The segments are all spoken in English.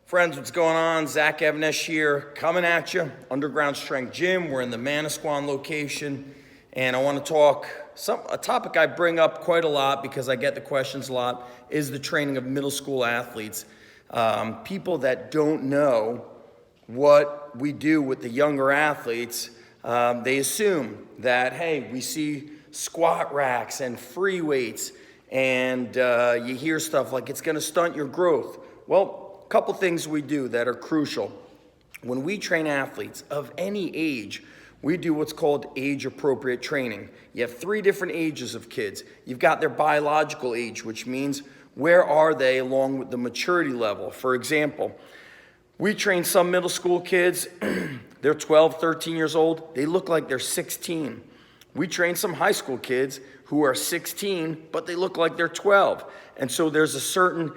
Friends, what's going on? Zach Evnesh here, coming at you. Underground Strength Gym. We're in the Manasquan location, and I want to talk a topic I bring up quite a lot because I get the questions a lot, is the training of middle school athletes. People that don't know what we do with the younger athletes, they assume that, hey, we see squat racks and free weights, and you hear stuff like it's going to stunt your growth. Well, a couple things we do that are crucial. When we train athletes of any age, we do what's called age-appropriate training. You have 3 different ages of kids. You've got their biological age, which means where are they along with the maturity level. For example, we train some middle school kids, they're 12, 13 years old, they look like they're 16. We train some high school kids who are 16, but they look like they're 12. And so there's a certain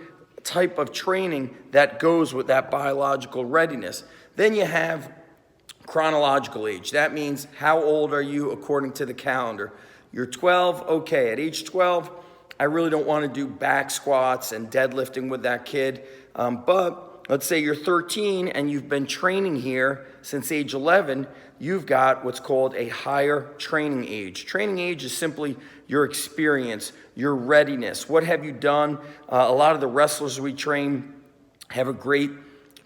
type of training that goes with that biological readiness. Then you have chronological age. That means how old are you according to the calendar. You're 12, okay. At age 12, I really don't want to do back squats and deadlifting with that kid. But let's say you're 13 and you've been training here since age 11, you've got what's called a higher training age. Training age is simply your experience, your readiness. What have you done? A lot of the wrestlers we train have a great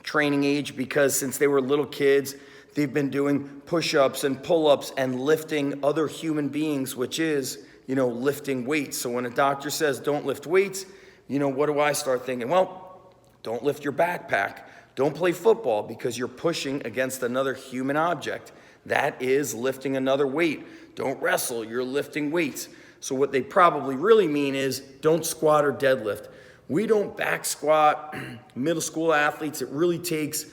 training age because since they were little kids, they've been doing push-ups and pull-ups and lifting other human beings, which is, lifting weights. So when a doctor says don't lift weights, what do I start thinking? Well, don't lift your backpack. Don't play football because you're pushing against another human object. That is lifting another weight. Don't wrestle, you're lifting weights. So what they probably really mean is don't squat or deadlift. We don't back squat middle school athletes. It really takes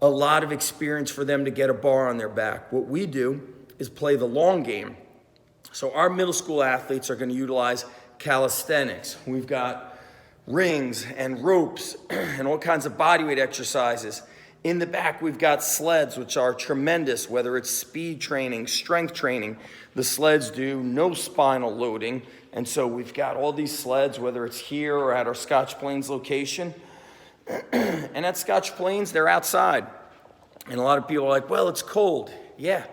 a lot of experience for them to get a bar on their back. What we do is play the long game. So our middle school athletes are going to utilize calisthenics. We've got rings and ropes and all kinds of bodyweight exercises. In the back, we've got sleds, which are tremendous, whether it's speed training, strength training. The sleds do no spinal loading. And so we've got all these sleds, whether it's here or at our Scotch Plains location. And at Scotch Plains, they're outside. And a lot of people are like, well, it's cold. Yeah,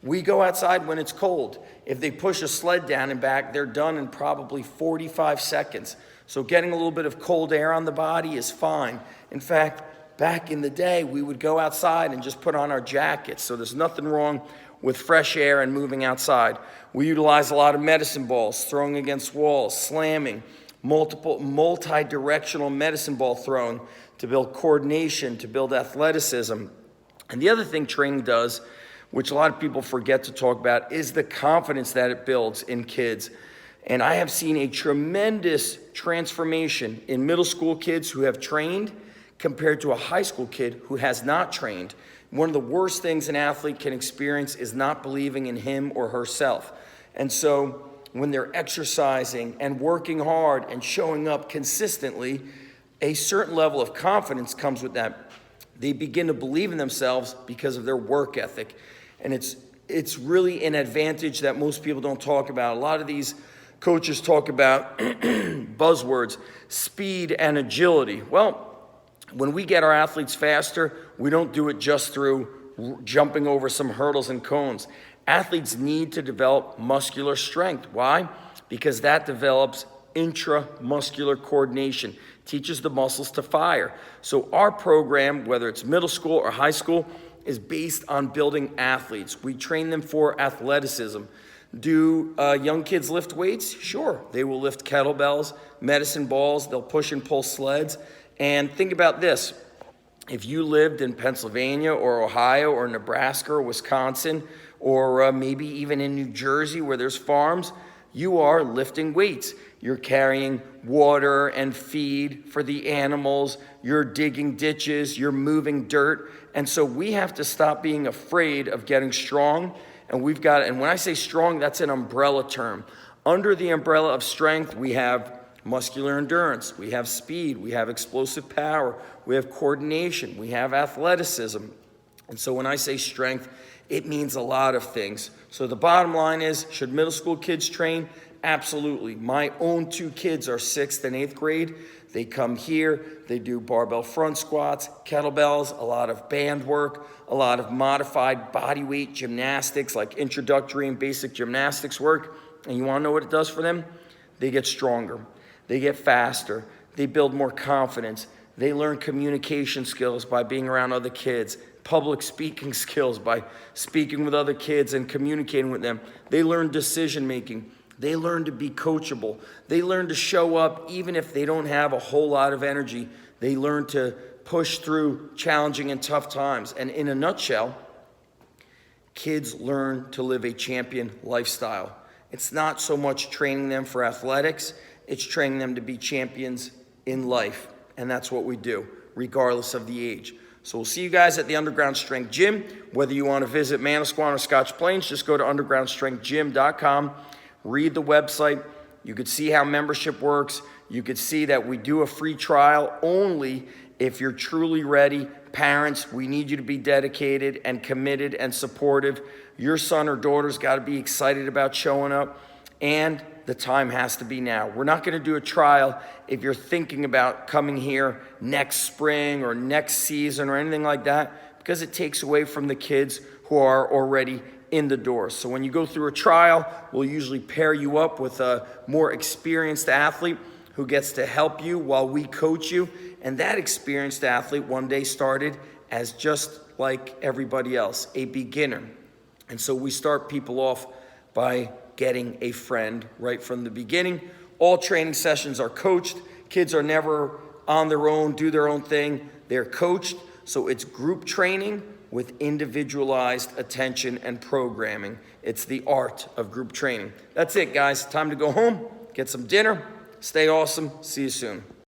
we go outside when it's cold. If they push a sled down and back, they're done in probably 45 seconds. So getting a little bit of cold air on the body is fine. In fact, back in the day, we would go outside and just put on our jackets. So there's nothing wrong with fresh air and moving outside. We utilize a lot of medicine balls, throwing against walls, slamming, multi-directional medicine ball throwing to build coordination, to build athleticism. And the other thing training does, which a lot of people forget to talk about, is the confidence that it builds in kids. And I have seen a tremendous transformation in middle school kids who have trained compared to a high school kid who has not trained. One of the worst things an athlete can experience is not believing in him or herself. And so when they're exercising and working hard and showing up consistently, a certain level of confidence comes with that. They begin to believe in themselves because of their work ethic. And it's really an advantage that most people don't talk about. A lot of these coaches talk about buzzwords, speed and agility. Well, when we get our athletes faster, we don't do it just through jumping over some hurdles and cones. Athletes need to develop muscular strength. Why? Because that develops intramuscular coordination, teaches the muscles to fire. So our program, whether it's middle school or high school, is based on building athletes. We train them for athleticism. Do young kids lift weights? Sure. They will lift kettlebells, medicine balls, they'll push and pull sleds. And think about this. If you lived in Pennsylvania or Ohio or Nebraska or Wisconsin or maybe even in New Jersey where there's farms, you are lifting weights. You're carrying water and feed for the animals. You're digging ditches. You're moving dirt. And so we have to stop being afraid of getting strong. And when I say strong, that's an umbrella term. Under the umbrella of strength, we have muscular endurance, we have speed, we have explosive power, we have coordination, we have athleticism. And so when I say strength, it means a lot of things. So the bottom line is, should middle school kids train? Absolutely. My own 2 kids are 6th and 8th grade. They come here, they do barbell front squats, kettlebells, a lot of band work, a lot of modified body weight gymnastics like introductory and basic gymnastics work. And you wanna know what it does for them? They get stronger, they get faster, they build more confidence, they learn communication skills by being around other kids, public speaking skills by speaking with other kids and communicating with them. They learn decision making. They learn to be coachable. They learn to show up even if they don't have a whole lot of energy. They learn to push through challenging and tough times. And in a nutshell, kids learn to live a champion lifestyle. It's not so much training them for athletics, it's training them to be champions in life. And that's what we do, regardless of the age. So we'll see you guys at the Underground Strength Gym. Whether you want to visit Manasquan or Scotch Plains, just go to undergroundstrengthgym.com. Read the website. You could see how membership works. You could see that we do a free trial only if you're truly ready. Parents, we need you to be dedicated and committed and supportive. Your son or daughter's got to be excited about showing up, and the time has to be now. We're not going to do a trial if you're thinking about coming here next spring or next season or anything like that, because it takes away from the kids who are already in the door. So when you go through a trial, we'll usually pair you up with a more experienced athlete who gets to help you while we coach you. And that experienced athlete one day started as just like everybody else, a beginner. And so we start people off by getting a friend right from the beginning. All training sessions are coached. Kids are never on their own, do their own thing. They're coached. So it's group training with individualized attention and programming. It's the art of group training. That's it, guys. Time to go home, get some dinner. Stay awesome. See you soon.